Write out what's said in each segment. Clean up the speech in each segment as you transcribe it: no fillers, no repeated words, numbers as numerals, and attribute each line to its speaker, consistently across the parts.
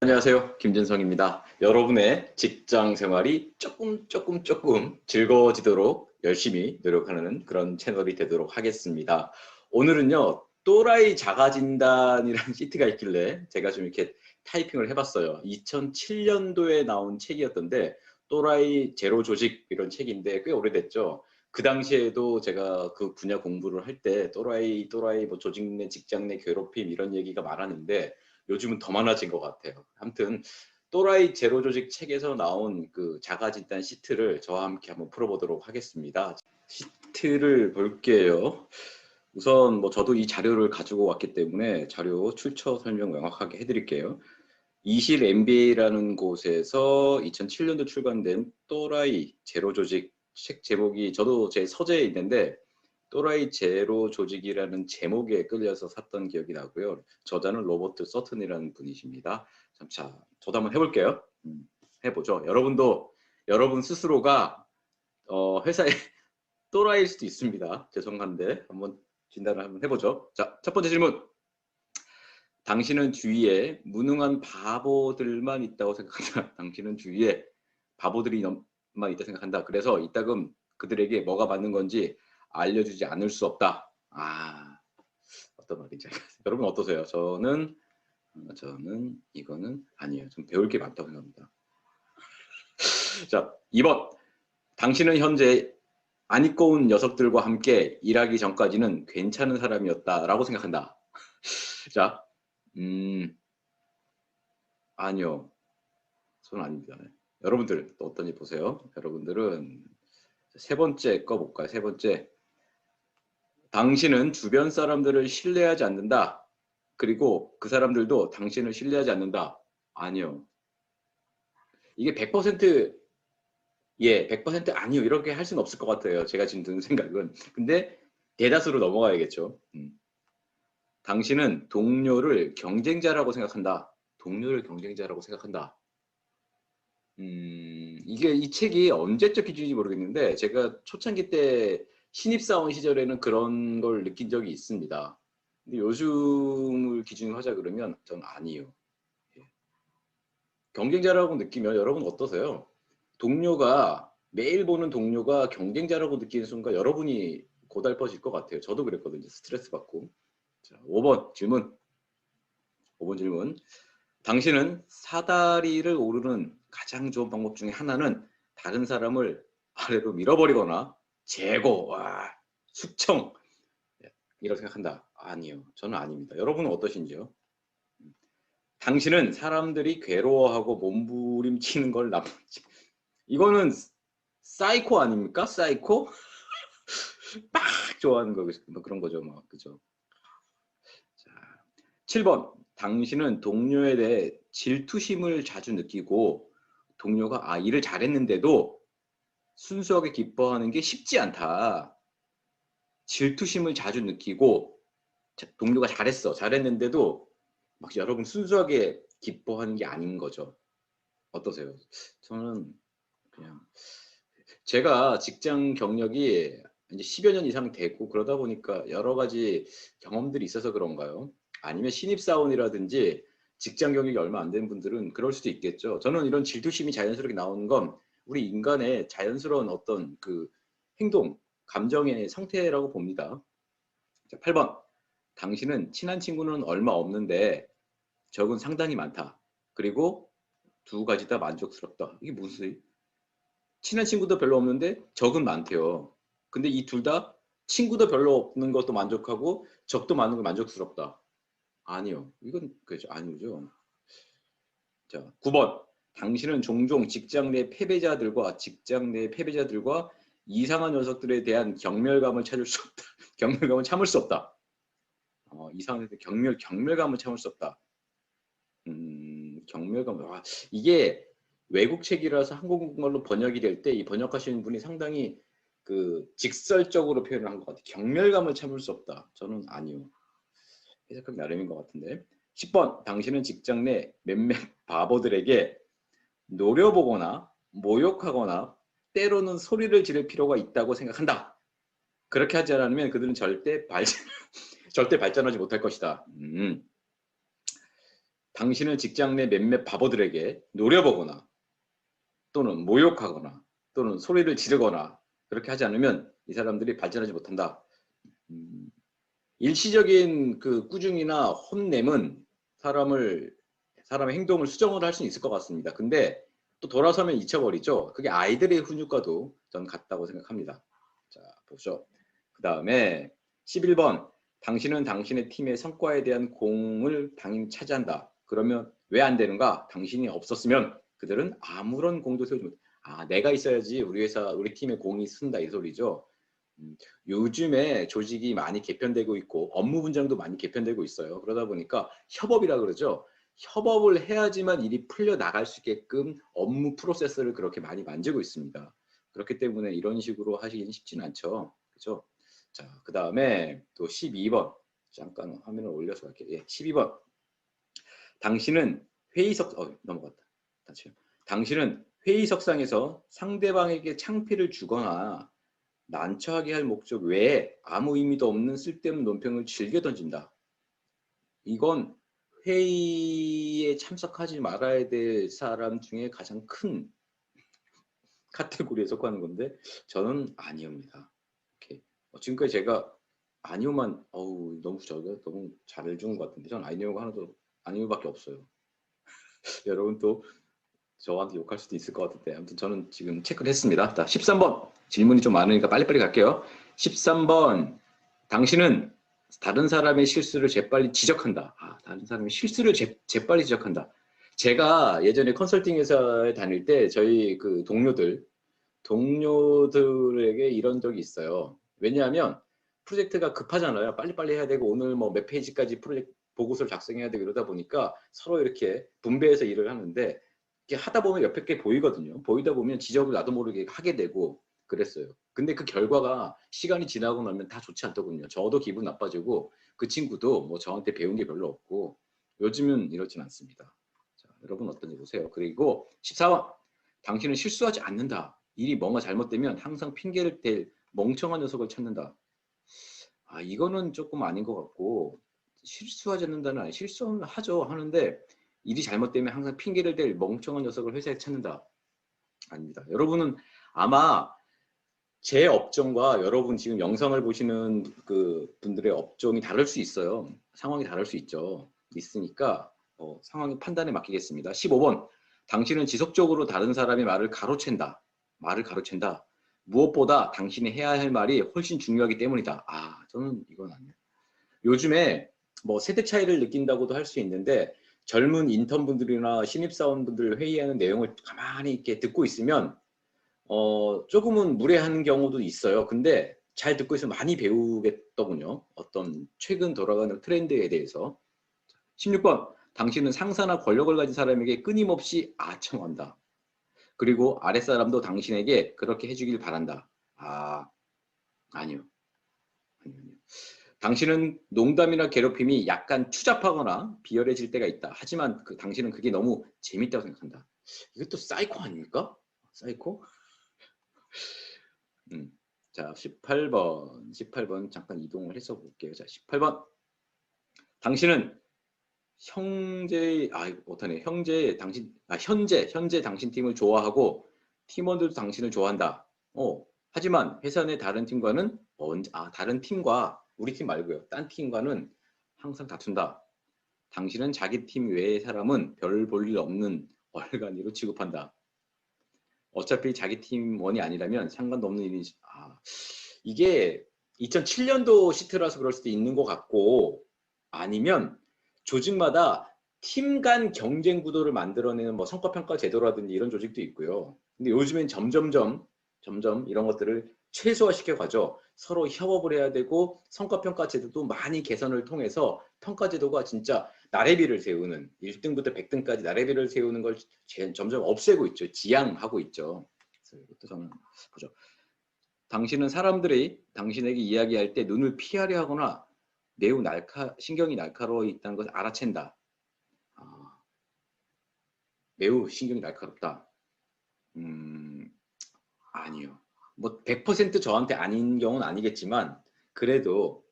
Speaker 1: 안녕하세요. 김진성입니다. 여러분의 직장 생활이 조금 즐거워지도록 열심히 노력하는 그런 채널이 되도록 하겠습니다. 오늘은요, 또라이 자가진단이라는 시트가 있길래 제가 좀 이렇게 타이핑을 해봤어요. 2007년도에 나온 책이었던데, 또라이 제로 조직 이런 책인데 꽤 오래됐죠. 그 당시에도 제가 그 분야 공부를 할 때 또라이 뭐 조직 내 직장 내 괴롭힘 이런 얘기가 많았는데 요즘은 더 많아진 것 같아요. 아무튼 또라이 제로 조직 책에서 나온 그 자가 진단 시트를 저와 함께 한번 풀어보도록 하겠습니다. 시트를 볼게요. 우선 뭐 저도 이 자료를 가지고 왔기 때문에 자료 출처 설명 명확하게 해드릴게요. 이실 MBA라는 곳에서 2007년도 출간된 또라이 제로 조직 책 제목이 저도 제 서재에 있는데 또라이 제로 조직이라는 제목에 끌려서 샀던 기억이 나고요. 저자는 로버트 서튼이라는 분이십니다. 자, 저도 한번 해볼게요. 해보죠. 여러분도 여러분 스스로가 회사에 또라이일 수도 있습니다. 죄송한데 한번 진단을 한번 해보죠. 자, 첫 번째 질문. 당신은 주위에 무능한 바보들만 있다고 생각한다. 당신은 주위에 바보들이만 있다 생각한다. 그래서 이따금 그들에게 뭐가 맞는 건지 알려주지 않을 수 없다. 어떤 말인지 여러분 어떠세요? 저는 이거는 아니에요. 좀 배울 게 많다고 생각합니다. 자, 2번. 당신은 현재 안 입고 온 녀석들과 함께 일하기 전까지는 괜찮은 사람이었다라고 생각한다. 자, 아니요. 저는 아닙니다. 여러분들 또 어떤지 보세요. 여러분들은 세 번째 거 볼까요? 세 번째. 당신은 주변 사람들을 신뢰하지 않는다. 그리고 그 사람들도 당신을 신뢰하지 않는다. 아니요. 이게 100% 예, 100% 아니요. 이렇게 할 수는 없을 것 같아요. 제가 지금 드는 생각은. 근데 대다수로 넘어가야겠죠. 당신은 동료를 경쟁자라고 생각한다. 동료를 경쟁자라고 생각한다. 이게 이 책이 언제적 기준인지 모르겠는데 제가 초창기 때 신입사원 시절에는 그런 걸 느낀 적이 있습니다. 근데 요즘을 기준으로 하자 그러면 전 아니에요. 예. 경쟁자라고 느끼면 여러분 어떠세요? 동료가 매일 보는 동료가 경쟁자라고 느끼는 순간 여러분이 고달퍼질 것 같아요. 저도 그랬거든요. 스트레스 받고. 자, 5번 질문. 5번 질문. 당신은 사다리를 오르는 가장 좋은 방법 중에 하나는 다른 사람을 아래로 밀어버리거나 제거, 숙청 이라고 생각한다. 아니요. 저는 아닙니다. 여러분은 어떠신지요? 당신은 사람들이 괴로워하고 몸부림치는 걸 나쁘지. 이거는 사이코 아닙니까? 사이코? 막 좋아하는 거 뭐 그런 거죠. 뭐 그죠? 자, 7번. 당신은 동료에 대해 질투심을 자주 느끼고 동료가 일을 잘했는데도 순수하게 기뻐하는 게 쉽지 않다. 질투심을 자주 느끼고 동료가 잘했는데도 막 여러분 순수하게 기뻐하는 게 아닌 거죠. 어떠세요? 저는 그냥 제가 직장 경력이 이제 10여 년 이상 되고 그러다 보니까 여러 가지 경험들이 있어서 그런가요? 아니면 신입사원이라든지 직장 경력이 얼마 안 된 분들은 그럴 수도 있겠죠. 저는 이런 질투심이 자연스럽게 나오는 건 우리 인간의 자연스러운 어떤 그 행동, 감정의 상태라고 봅니다. 자, 8번. 당신은 친한 친구는 얼마 없는데 적은 상당히 많다. 그리고 두 가지 다 만족스럽다. 이게 무슨 친한 친구도 별로 없는데 적은 많대요. 근데 이 둘 다 친구도 별로 없는 것도 만족하고 적도 많은 거 만족스럽다. 아니요. 이건 그죠. 아니죠. 자, 9번. 당신은 종종 직장 내 패배자들과 이상한 녀석들에 대한 경멸감을 찾을 수 없다. 경멸감을 참을 수 없다. 이상한 경멸감을 참을 수 없다. 경멸감. 이게 외국 책이라서 한국말로 번역이 될 때 이 번역하시는 분이 상당히 그 직설적으로 표현을 한 것 같아요. 경멸감을 참을 수 없다. 저는 아니요. 해석하기 나름인 것 같은데. 10번. 당신은 직장 내 몇몇 바보들에게 노려보거나 모욕하거나 때로는 소리를 지를 필요가 있다고 생각한다. 그렇게 하지 않으면 그들은 절대 발전하지 못할 것이다. 당신은 직장 내 몇몇 바보들에게 노려보거나 또는 모욕하거나 또는 소리를 지르거나 그렇게 하지 않으면 이 사람들이 발전하지 못한다. 일시적인 그 꾸중이나 혼냄은 사람의 행동을 수정을 할 수는 있을 것 같습니다. 근데 또 돌아서면 잊혀버리죠. 그게 아이들의 훈육과도 전 같다고 생각합니다. 자, 보죠. 그 다음에 11번. 당신은 당신의 팀의 성과에 대한 공을 당연히 차지한다. 그러면 왜 안 되는가? 당신이 없었으면 그들은 아무런 공도 세우지 못. 내가 있어야지 우리 회사, 우리 팀의 공이 쓴다 이 소리죠. 요즘에 조직이 많이 개편되고 있고 업무 분장도 많이 개편되고 있어요. 그러다 보니까 협업이라 그러죠. 협업을 해야지만 일이 풀려 나갈 수 있게끔 업무 프로세스를 그렇게 많이 만들고 있습니다. 그렇기 때문에 이런 식으로 하시기는 쉽지는 않죠. 그렇죠? 자, 그 다음에 또 12번. 잠깐 화면을 올려서 갈게요. 예, 12번. 당신은 넘어갔다. 당신은 회의석상에서 상대방에게 창피를 주거나 난처하게 할 목적 외에 아무 의미도 없는 쓸데없는 논평을 즐겨 던진다. 이건 회의에 참석하지 말아야 될 사람 중에 가장 큰 카테고리에 속하는 건데 저는 아니옵니다. 이렇게 지금까지 제가 아니오만 너무 잘해준 것 같은데 저는 아니오가 하나도 아니오밖에 없어요. 여러분 또 저한테 욕할 수도 있을 것 같은데 아무튼 저는 지금 체크를 했습니다. 자, 13번 질문이 좀 많으니까 빨리빨리 갈게요. 13번 당신은 다른 사람의 실수를 재빨리 지적한다. 다른 사람의 실수를 재빨리 지적한다. 제가 예전에 컨설팅 회사에 다닐 때 저희 그 동료들에게 이런 적이 있어요. 왜냐하면 프로젝트가 급하잖아요. 빨리빨리 해야 되고 오늘 뭐 몇 페이지까지 프로젝트 보고서를 작성해야 되고 이러다 보니까 서로 이렇게 분배해서 일을 하는데 이렇게 하다 보면 옆에 게 보이거든요. 보이다 보면 지적을 나도 모르게 하게 되고 그랬어요. 근데 그 결과가 시간이 지나고 나면 다 좋지 않더군요. 저도 기분 나빠지고 그 친구도 뭐 저한테 배운 게 별로 없고 요즘은 이렇진 않습니다. 자, 여러분 어떤지 보세요. 그리고 14번 당신은 실수하지 않는다. 일이 뭔가 잘못되면 항상 핑계를 댈 멍청한 녀석을 찾는다. 이거는 조금 아닌 것 같고 실수하지 않는다는 아니 실수는 하죠. 하는데 일이 잘못되면 항상 핑계를 댈 멍청한 녀석을 회사에 찾는다. 아닙니다. 여러분은 아마 제 업종과 여러분 지금 영상을 보시는 그 분들의 업종이 다를 수 있어요. 상황이 다를 수 있으니까 상황의 판단에 맡기겠습니다. 15번. 당신은 지속적으로 다른 사람의 말을 가로챈다. 무엇보다 당신이 해야 할 말이 훨씬 중요하기 때문이다. 저는 이건 아니에요. 요즘에 뭐 세대 차이를 느낀다고도 할 수 있는데 젊은 인턴분들이나 신입사원분들 회의하는 내용을 가만히 이렇게 듣고 있으면 조금은 무례한 경우도 있어요. 근데 잘 듣고 있으면 많이 배우겠더군요. 어떤 최근 돌아가는 트렌드에 대해서. 16번. 당신은 상사나 권력을 가진 사람에게 끊임없이 아첨한다. 그리고 아랫사람도 당신에게 그렇게 해주길 바란다. 아니요. 당신은 농담이나 괴롭힘이 약간 추잡하거나 비열해질 때가 있다. 하지만 당신은 그게 너무 재밌다고 생각한다. 이것도 사이코 아닙니까? 사이코? 자, 18번 잠깐 이동을 해서 볼게요. 자, 18번. 당신은 현재 당신 팀을 좋아하고 팀원들도 당신을 좋아한다. 하지만 회사 내 다른 팀과는 다른 팀과 우리 팀 말고요. 딴 팀과는 항상 다툰다. 당신은 자기 팀 외의 사람은 별 볼 일 없는 얼간이로 취급한다. 어차피 자기 팀원이 아니라면 상관도 없는 일이지. 이게 2007년도 시트라서 그럴 수도 있는 것 같고 아니면 조직마다 팀 간 경쟁 구도를 만들어내는 뭐 성과평가 제도라든지 이런 조직도 있고요. 근데 요즘엔 점점 이런 것들을 최소화시켜 가죠. 서로 협업을 해야 되고 성과평가 제도도 많이 개선을 통해서 평가 제도가 진짜 나래비를 세우는 1등부터 100등까지 나래비를 세우는 걸 점점 없애고 있죠. 지양하고 있죠. 그래서 이것도 저는 보죠. 당신은 사람들이 당신에게 이야기할 때 눈을 피하려 하거나 매우 신경이 날카로워 있다는 것을 알아챈다. 매우 신경이 날카롭다. 아니요. 뭐 100% 저한테 아닌 경우는 아니겠지만 그래도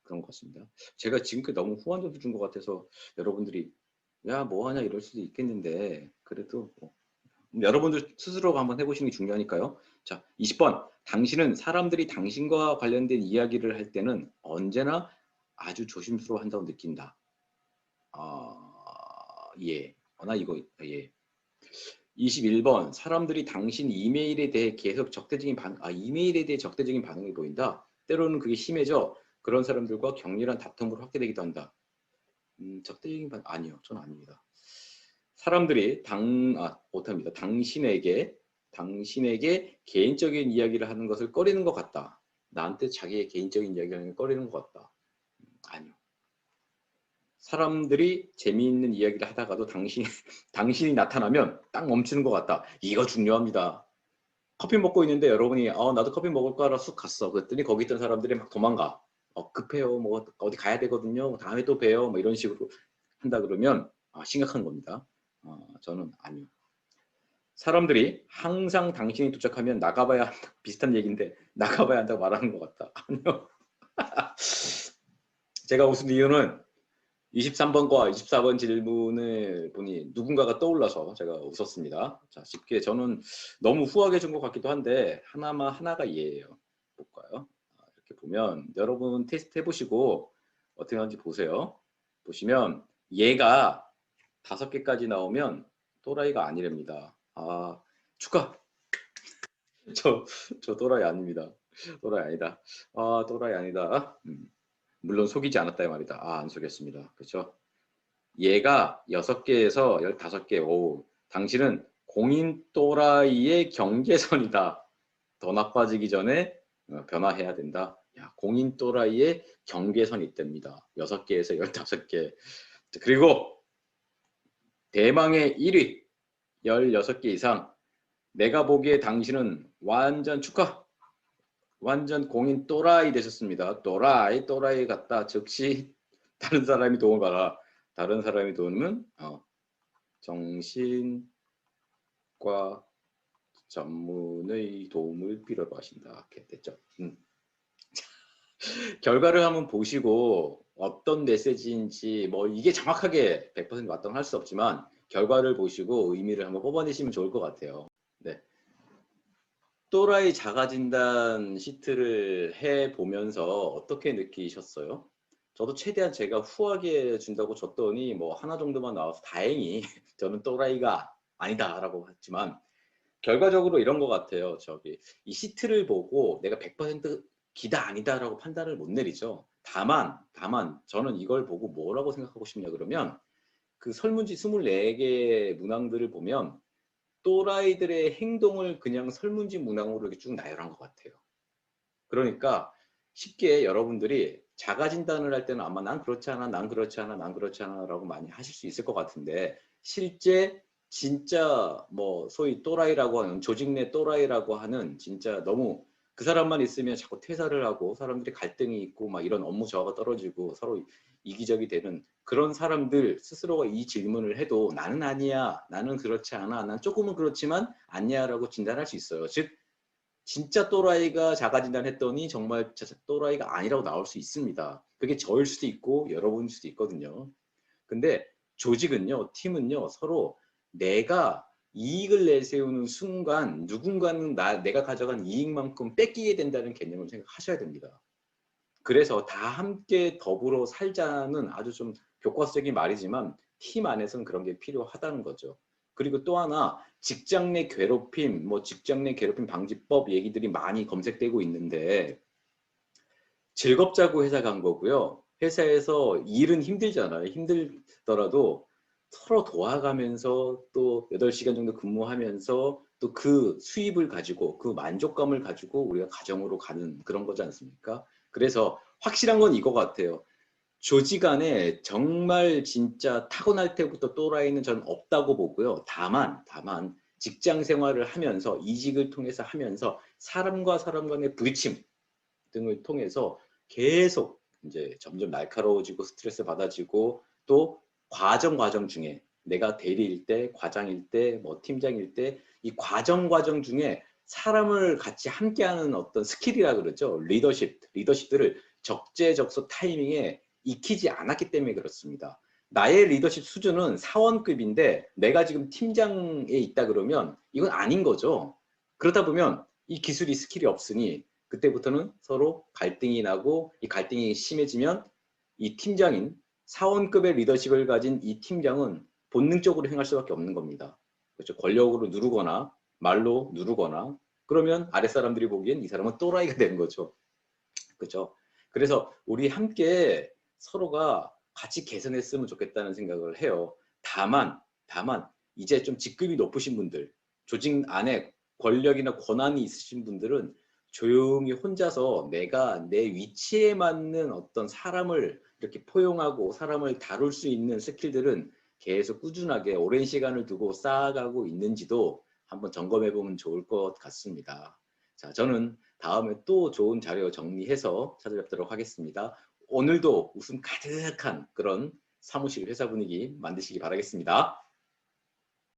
Speaker 1: 그런 것 같습니다. 제가 지금까지 너무 후한적으로 준 것 같아서 여러분들이 야, 뭐 하냐 이럴 수도 있겠는데 그래도 뭐, 여러분들 스스로가 한번 해보시는 게 중요하니까요. 자, 20번. 당신은 사람들이 당신과 관련된 이야기를 할 때는 언제나 아주 조심스러워한다고 느낀다. 예. 나 이거 예. 21번. 사람들이 당신 이메일에 대해 계속 이메일에 대해 적대적인 반응을 보인다. 때로는 그게 심해져. 그런 사람들과 격렬한 다툼으로 확대되기도 한다. 적대적인 반응 아니요. 저는 아닙니다. 사람들이 못합니다. 당신에게 개인적인 이야기를 하는 것을 꺼리는 것 같다. 나한테 자기의 개인적인 이야기를 하는 걸 꺼리는 것 같다. 아니요. 사람들이 재미있는 이야기를 하다가도 당신이 나타나면 딱 멈추는 것 같다. 이거 중요합니다. 커피 먹고 있는데 여러분이 나도 커피 먹을 거라 쑥 갔어. 그랬더니 거기 있던 사람들이 막 도망가. 급해요. 뭐 어디 가야 되거든요. 다음에 또 봬요. 뭐 이런 식으로 한다 그러면 심각한 겁니다. 저는 아니요. 사람들이 항상 당신이 도착하면 나가봐야 한다. 비슷한 얘기인데 나가봐야 한다고 말하는 것 같다. 아니요. 제가 웃은 이유는 23번과 24번 질문을 보니 누군가가 떠올라서 제가 웃었습니다. 자, 쉽게 저는 너무 후하게 준 것 같기도 한데 하나가 이해예요. 볼까요? 이렇게 보면 여러분 테스트 해보시고 어떻게 하는지 보세요. 보시면 얘가 5개까지 나오면 또라이가 아니랍니다. 축하! 저 또라이 아닙니다. 또라이 아니다. 또라이 아니다. 물론 속이지 않았다 이 말이다. 안 속였습니다. 그렇죠? 얘가 6개에서 15개. 오, 당신은 공인 또라이의 경계선이다. 더 나빠지기 전에 변화해야 된다. 야, 공인 또라이의 경계선이 있답니다. 6개에서 15개. 그리고 대망의 1위 16개 이상. 내가 보기에 당신은 완전 축하. 완전 공인 또라이 되셨습니다. 또라이 같다. 즉시 다른 사람이 도움을 받아. 다른 사람이 도움은 정신과 전문의 도움을 필요로 하신다. 이렇게 됐죠. 결과를 한번 보시고 어떤 메시지인지 뭐 이게 정확하게 100% 맞다고 할 수 없지만 결과를 보시고 의미를 한번 뽑아내시면 좋을 것 같아요. 네. 또라이 자가진단 시트를 해보면서 어떻게 느끼셨어요? 저도 최대한 제가 후하게 준다고 줬더니 뭐 하나 정도만 나와서 다행히 저는 또라이가 아니다라고 했지만 결과적으로 이런 것 같아요. 이 시트를 보고 내가 100% 기다 아니다라고 판단을 못 내리죠. 다만 저는 이걸 보고 뭐라고 생각하고 싶냐 그러면 그 설문지 24개 문항들을 보면 또라이들의 행동을 그냥 설문지 문항으로 이렇게 쭉 나열한 것 같아요. 그러니까 쉽게 여러분들이 자가 진단을 할 때는 아마 난 그렇지 않아, 난 그렇지 않아, 난 그렇지 않아 라고 많이 하실 수 있을 것 같은데 실제 진짜 뭐 소위 또라이라고 하는 조직 내 또라이라고 하는 진짜 너무 그 사람만 있으면 자꾸 퇴사를 하고 사람들이 갈등이 있고 막 이런 업무 저하가 떨어지고 서로 이기적이 되는 그런 사람들 스스로가 이 질문을 해도 나는 아니야, 나는 그렇지 않아, 난 조금은 그렇지만 아니야 라고 진단할 수 있어요. 즉 진짜 또라이가 자가진단했더니 정말 또라이가 아니라고 나올 수 있습니다. 그게 저일 수도 있고 여러분일 수도 있거든요. 근데 조직은요, 팀은요, 서로 내가 이익을 내세우는 순간 누군가는 내가 가져간 이익만큼 뺏기게 된다는 개념을 생각하셔야 됩니다. 그래서 다 함께 더불어 살자는 아주 좀 교과서적인 말이지만 팀 안에서는 그런 게 필요하다는 거죠. 그리고 또 하나 직장 내 괴롭힘, 뭐 직장 내 괴롭힘 방지법 얘기들이 많이 검색되고 있는데 즐겁자고 회사 간 거고요. 회사에서 일은 힘들잖아요. 힘들더라도 서로 도와가면서 또 8시간 정도 근무하면서 또 그 수입을 가지고 그 만족감을 가지고 우리가 가정으로 가는 그런 거지 않습니까? 그래서 확실한 건 이거 같아요. 조직 안에 정말 진짜 타고날 때부터 또라이는 저는 없다고 보고요. 다만 직장 생활을 하면서 이직을 통해서 하면서 사람과 사람 간의 부딪힘 등을 통해서 계속 이제 점점 날카로워지고 스트레스 받아지고 또 과정 중에 내가 대리일 때, 과장일 때, 뭐 팀장일 때 이 과정 중에 사람을 같이 함께하는 어떤 스킬이라 그러죠. 리더십들을 적재적소 타이밍에 익히지 않았기 때문에 그렇습니다. 나의 리더십 수준은 사원급인데 내가 지금 팀장에 있다 그러면 이건 아닌 거죠. 그러다 보면 이 기술이 스킬이 없으니 그때부터는 서로 갈등이 나고 이 갈등이 심해지면 이 팀장인 사원급의 리더십을 가진 이 팀장은 본능적으로 행할 수밖에 없는 겁니다. 그렇죠. 권력으로 누르거나 말로 누르거나 그러면 아랫사람들이 보기엔 이 사람은 또라이가 되는 거죠. 그렇죠. 그래서 우리 함께 서로가 같이 개선했으면 좋겠다는 생각을 해요. 다만 이제 좀 직급이 높으신 분들, 조직 안에 권력이나 권한이 있으신 분들은 조용히 혼자서 내가 내 위치에 맞는 어떤 사람을 이렇게 포용하고 사람을 다룰 수 있는 스킬들은 계속 꾸준하게 오랜 시간을 두고 쌓아가고 있는지도 한번 점검해 보면 좋을 것 같습니다. 자, 저는 다음에 또 좋은 자료 정리해서 찾아뵙도록 하겠습니다. 오늘도 웃음 가득한 그런 사무실 회사 분위기 만드시기 바라겠습니다.